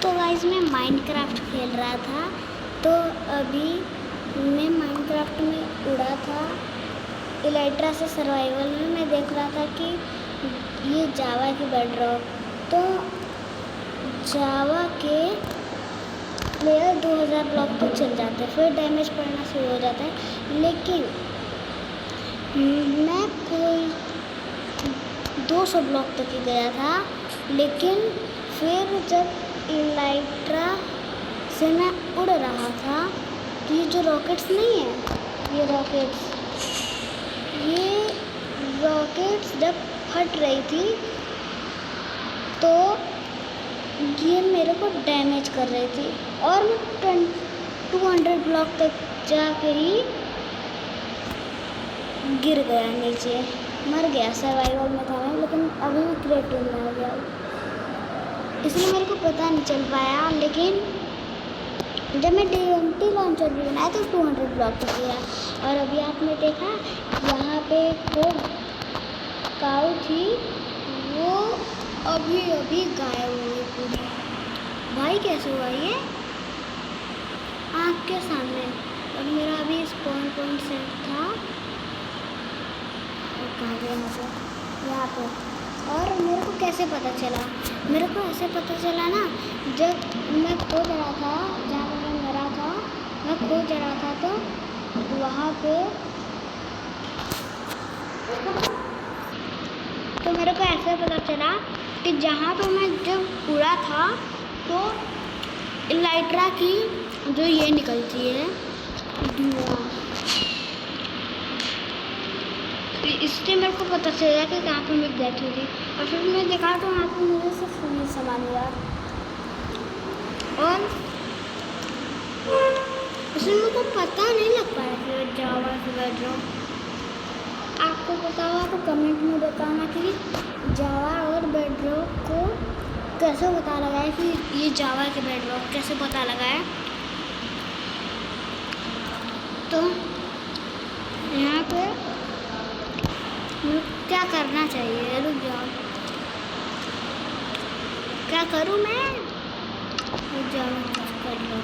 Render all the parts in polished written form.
तो गाइस मैं माइनक्राफ्ट खेल रहा था, तो अभी मैं माइनक्राफ्ट में उड़ा था इलाइट्रा से सर्वाइवल में। मैं देख रहा था कि ये जावा की बेडरॉक, तो जावा के प्लेयर 2000 ब्लॉक तक चल जाते हैं, फिर डैमेज पड़ना शुरू हो जाता है। लेकिन मैं कोई 200 ब्लॉक तक ही गया था, लेकिन फिर जब इलाइट्रा से मैं उड़ रहा था, तो ये जो रॉकेट्स नहीं है, ये रॉकेट्स जब फट रही थी तो ये मेरे को डैमेज कर रही थी, और मैं 200 ब्लॉक तक जाके ही गिर गया नीचे, मर गया। सर्वाइवल में था मैं, लेकिन अभी मैं क्रिएटिव में आ गया, इसलिए मेरे को पता नहीं चल पाया। लेकिन जब मैं TNT लॉन्चर भी बनाया तो 200 ब्लॉक तक गया। और अभी आपने देखा यहाँ पे वो काऊ थी, वो अभी गायब हो गई पूरी। भाई कैसे हुआ ये आँख के सामने? और मेरा अभी स्पॉन पॉइंट सेट था, और कहाँ गया? यहाँ पे। और मेरे को कैसे पता चला? मेरे को ऐसे पता चला ना, जब मैं खोज रहा था, जहाँ पर मैं मरा था, मैं खोज रहा था, तो वहाँ पे तो मेरे को ऐसे पता चला कि जहाँ पे मैं जब उड़ा था, तो इलाइट्रा की जो ये निकलती है धुआं, इससे मेरे को पता चला कि कहाँ पे मैं बैठी थी। और फिर मैं देखा तो वहाँ पे मेरे से फूल सामान हुआ, और उसमें मेरे को पता नहीं लग पाया कि जावा से बेडरॉक। आपको पता होगा तो कमेंट में बताना कि जावा और बेडरॉक को कैसे पता लगा है, कि ये जावा के बेडरॉक कैसे पता लगा है। तो यहाँ पे क्या करना चाहिए? रुक जाओ, क्या करूँ मैं? रुक जाओ, कर लो।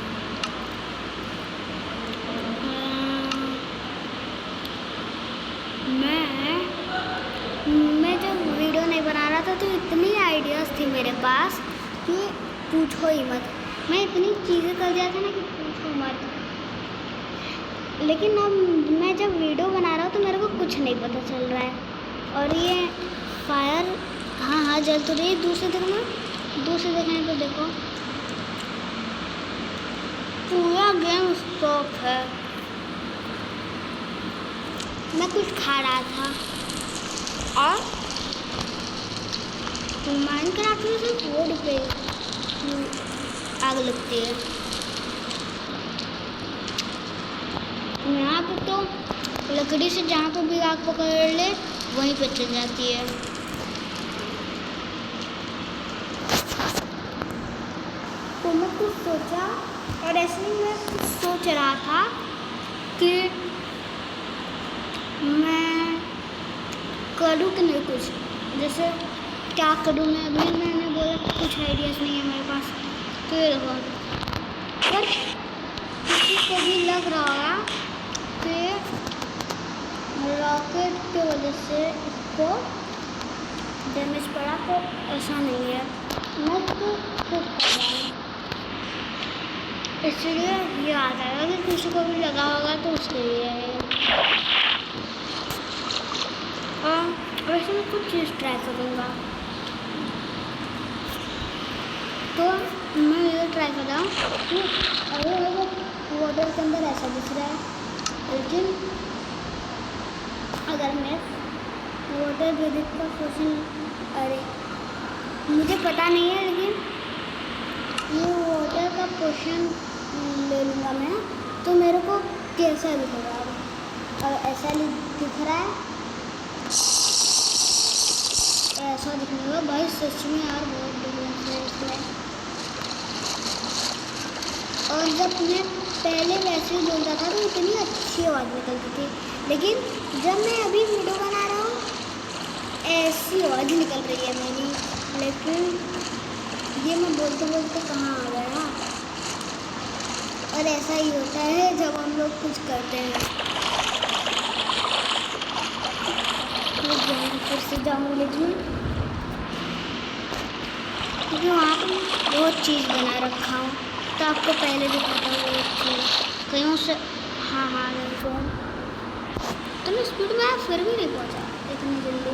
मैं जब वीडियो नहीं बना रहा था तो इतनी आइडियाज़ थी मेरे पास कि पूछो ही मत। मैं इतनी चीज़ें कर दिया था ना कि पूछो मत। लेकिन अब मैं जब वीडियो बना रहा हूँ तो मेरे को कुछ नहीं पता चल रहा है। और ये फायर हाँ जल तो रही है। दूसरे देखने पे देखो, पूरा गेम स्टॉप है। मैं कुछ खा रहा था, और माइनक्राफ्ट में सिर्फ रोड पे आग लगती है। यहाँ पे तो लकड़ी से जहाँ पे भी आग पकड़ ले वहीं पे चल जाती है। तो मैं कुछ सोचा, और ऐसे ही मैं कुछ सोच रहा था कि मैं करूँ कि नहीं कुछ, जैसे क्या करूँ मैं। अभी मैंने बोला कुछ आइडियाज़ नहीं है मेरे पास, तो ये देखो। पर किसी को भी लग रहा होगा कि रॉकेट की वजह से इसको डैमेज पड़ा, तो ऐसा नहीं है। मैं तो खुद कर रहा हूँ, इसलिए ये आ जाएगा कि किसी को भी लगा होगा तो उसके लिए है। वैसे मैं कुछ चीज़ ट्राई करूँगा, तो मैं ये ट्राई कर रहा हूँ कि अगर वाटर के अंदर ऐसा दिख रहा है, लेकिन अगर मैं वाटर बेसिक का पोशन, अरे मुझे पता नहीं है, लेकिन ये वाटर का पोशन ले लूँगा मैं, तो मेरे को कैसा दिखेगा? और ऐसा दिख रहा है, ऐसा दिखने का। भाई सच में यार बहुत डिफरेंस है इसमें। और जब मैं पहले वैसे ही बोलता था तो इतनी अच्छी आवाज़ निकलती थी, लेकिन जब मैं अभी वीडियो बना रहा हूँ ऐसी आवाज़ निकल रही है मेरी। लेकिन ये मैं बोलते बोलते कहाँ आ गया। और ऐसा ही होता है जब हम लोग कुछ करते हैं। फिर से जाऊँगी लेकिन क्योंकि वहाँ पर बहुत चीज़ बना रखा हूँ, तो आपको पहले भी पता होगा एक चीज़ कहीं से। हाँ बिल्कुल। तो मैं स्पीड में फिर भी नहीं पहुँचा इतनी जल्दी।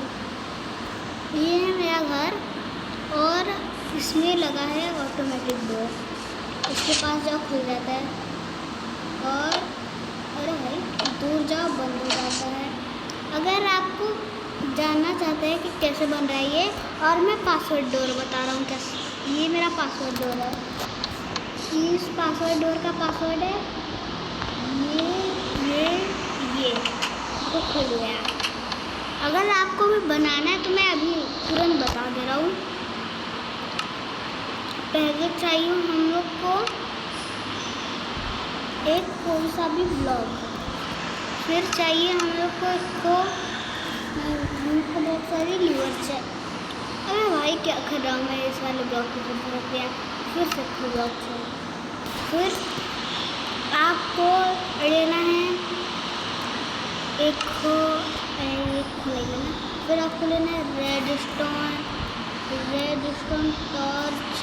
ये है मेरा घर और इसमें लगा है ऑटोमेटिक डोर। इसके पास जाओ खुल जाता है और अरे भाई दूर जाओ बंद हो जाता है। अगर आपको जानना चाहते हैं कि कैसे बन रहा है ये, और मैं पासवर्ड डोर बता रहा हूँ कैसे। ये मेरा पासवर्ड डोर है। इस पासवर्ड डोर का पासवर्ड है ये तो खुल गया। अगर आपको भी बनाना है तो मैं अभी तुरंत बता दे रहा हूँ। पहले चाहिए हम लोग को एक कोई सा भी ब्लॉक, फिर चाहिए हम लोग को इसको बहुत सारी लीवर चाहिए। अरे भाई क्या कर रहा हूँ मैं, इस वाले ब्लॉक को फिर रख दिया, फिर से ब्लॉक चाहिए। फिर आपको लेना है एक ले लेना। फिर आपको लेना है रेडस्टोन टॉर्च।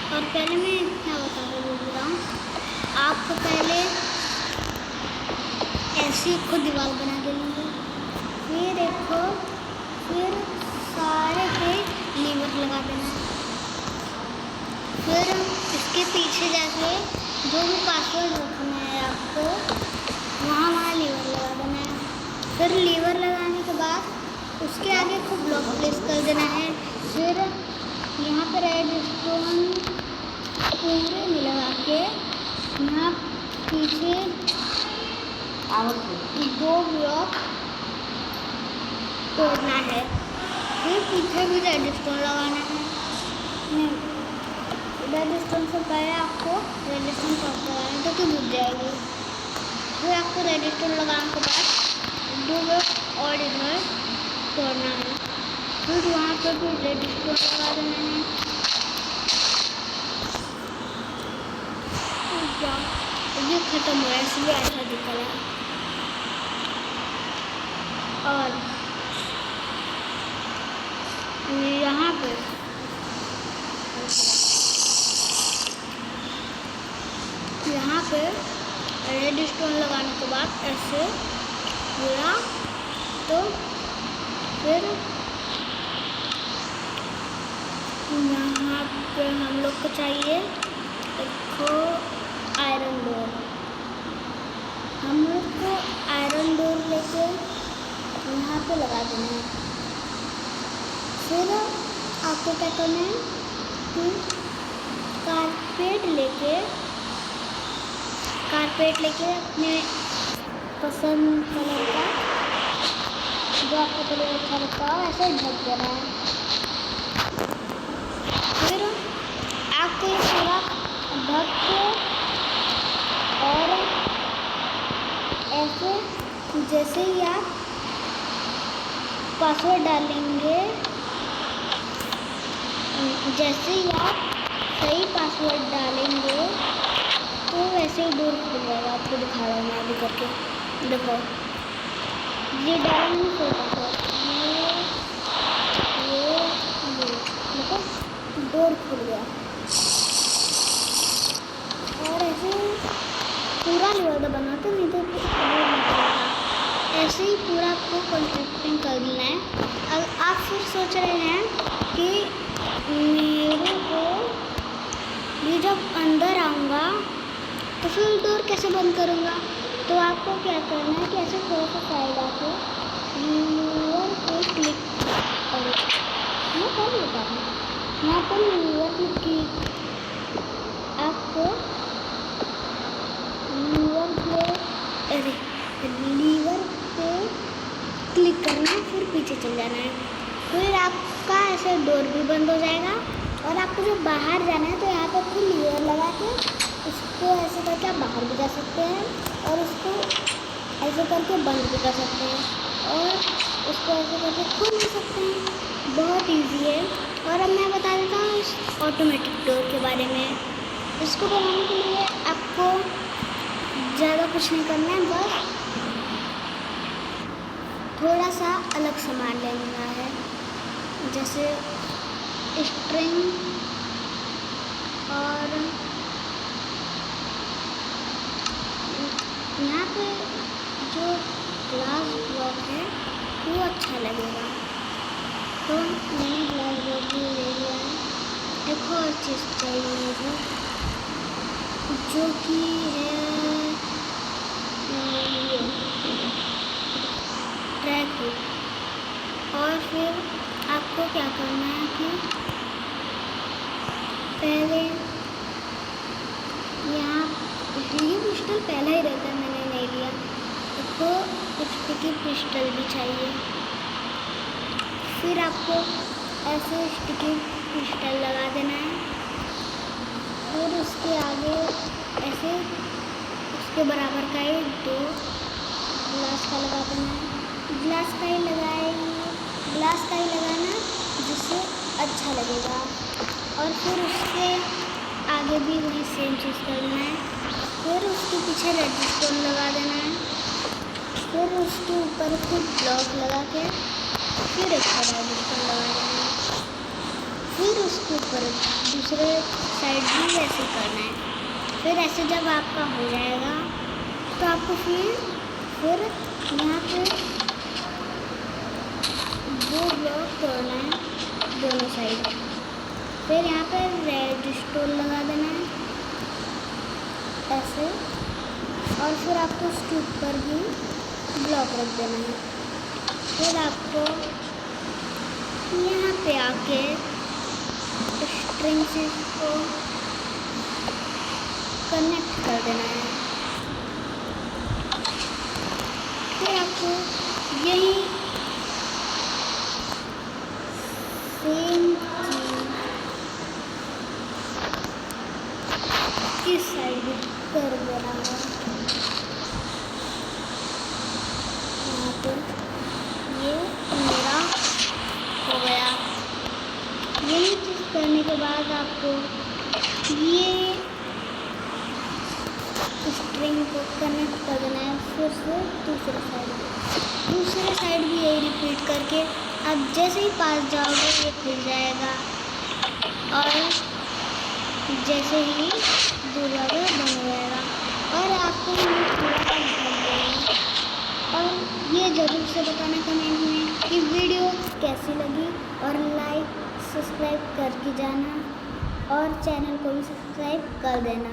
और पहले मैं क्या बताना भूल रहा हूँ, आपको पहले ऐसी खुद दीवार बना देनी है। फिर सारे पे लीवर लगा देना है। फिर इसके पीछे जाके जो भी पासवर्ड रखना है आपको वहाँ लीवर लगा देना है। फिर लीवर लगाने के बाद उसके आगे को ब्लॉक प्लेस कर देना है। फिर यहाँ पर रेडस्टोन पूरे में लगा के यहाँ पीछे 2 ब्लॉक तोड़ना है। फिर पीछे भी रेडस्टोन लगाना है। रेडस्टोन से पहले आपको रेडस्टोन टॉप लगाना है तो बुझ जाएगी। फिर आपको रेडस्टोन लगाने के बाद 2 ब्लॉक और इधर तोड़ना है। फिर वहाँ पर भी रेडस्टोन लगा देना है। ये खत्म हो रहा है इसलिए ऐसा दिख रहा है। और यहाँ पे रेडस्टोन लगाने के बाद ऐसे पूरा, तो फिर यहाँ पे हम लोग को चाहिए देखो आयरन डोर। हम लोग को आयरन डोर लेके यहाँ पे लगा देना है। फिर आपको क्या करना है कि कारपेट लेके अपने पसंद कलर का जो आपको कलर अच्छा लगता हो ऐसे ढक देना है। फिर आपको ये पूरा ढक के और ऐसे जैसे ही आप पासवर्ड डालेंगे, जैसे ही आप सही पासवर्ड डालेंगे तो वैसे ही डोर खुल जाएगा। आपको दिखा रहा हूँ मैं अभी करके, देखो ये डाला मैंने सही पासवर्ड, ये देखो डोर खुल गया। और ऐसे पूरा लेवल का बना तो नहीं तो ऐसे ही पूरा आपको कंस्ट्रक्शन कर देना है। अब आप फिर सोच रहे हैं कि मेरे को ये जब अंदर आऊँगा तो फिर डोर कैसे बंद करूँगा। तो आपको क्या करना है कि ऐसे थोड़ा सा साइड आके लीवर पे क्लिक करो। मैं क्या बता रहा हूँ, यहाँ पर लीवर पे क्लिक, आपको लीवर पे क्लिक करना है, फिर पीछे चल जाना है। फिर आपका ऐसे डोर भी बंद हो जाएगा। और आपको जब बाहर जाना है तो यहाँ पर फिर लीवर लगा के उसको ऐसे करके आप बाहर भी जा सकते हैं और उसको ऐसे करके बंद भी कर सकते हैं और उसको ऐसे करके खोल भी सकते हैं। बहुत इजी है। और अब मैं बता देता हूँ इस ऑटोमेटिक डोर के बारे में। इसको बनाने के लिए आपको ज़्यादा कुछ नहीं करना है, बस थोड़ा सा अलग सामान लेना है, जैसे स्ट्रिंग और यहाँ पे जो ग्लास ब्लॉक है वो अच्छा लगेगा, तो मैंने ग्लास ब्लॉक भी ले लिया है। एक और चीज़ चाहिए मुझे, जो कि है ये ट्रैक हुक। और फिर आपको क्या करना है कि पहले यहाँ ये पिस्टल पहला ही रहता है, मैंने नहीं लिया, तो स्टिकी पिस्टल भी चाहिए। फिर आपको ऐसे स्टिकी पिस्टल लगा देना है, और उसके आगे ऐसे उसके बराबर का ही 2 ग्लास का लगा देना है। ग्लास का ही लगाना जिससे अच्छा लगेगा। और फिर उसके आगे भी वही सेम चीज़ करना है। फिर उसके पीछे रेडस्टोन लगा देना है। फिर उसके ऊपर फिर ब्लॉक लगा के फिर एक रेडस्टोन लगा देना है। फिर उसके ऊपर दूसरे साइड भी ऐसे करना है। फिर ऐसे जब आपका हो जाएगा तो आपको फिर यहाँ पे 2 ब्लॉक तोड़ना है दोनों साइड। फिर यहाँ पे रेडस्टोन लगा देना है ऐसे, और फिर आपको उसके ऊपर भी ब्लॉक रख देना है। फिर आपको यहाँ पे आके स्ट्रिंग से इसको कनेक्ट कर देना है। फिर आपको यही सेम चीज़ इस साइड कर देना है। यहाँ पे ये मेरा हो गया। यही चीज़ करने के बाद आपको ये स्ट्रिंग को कनेक्ट कर देना है फिर से दूसरे साइड भी यही रिपीट करके आप जैसे ही पास जाओगे ये खुल जाएगा, और जैसे ही दूर जाओगे बन जाएगा। और आपको थोड़ा सा ढक देना, और ये ज़रूर से बताना कमेंट में कि वीडियो कैसी लगी, और लाइक सब्सक्राइब करके जाना, और चैनल को भी सब्सक्राइब कर देना।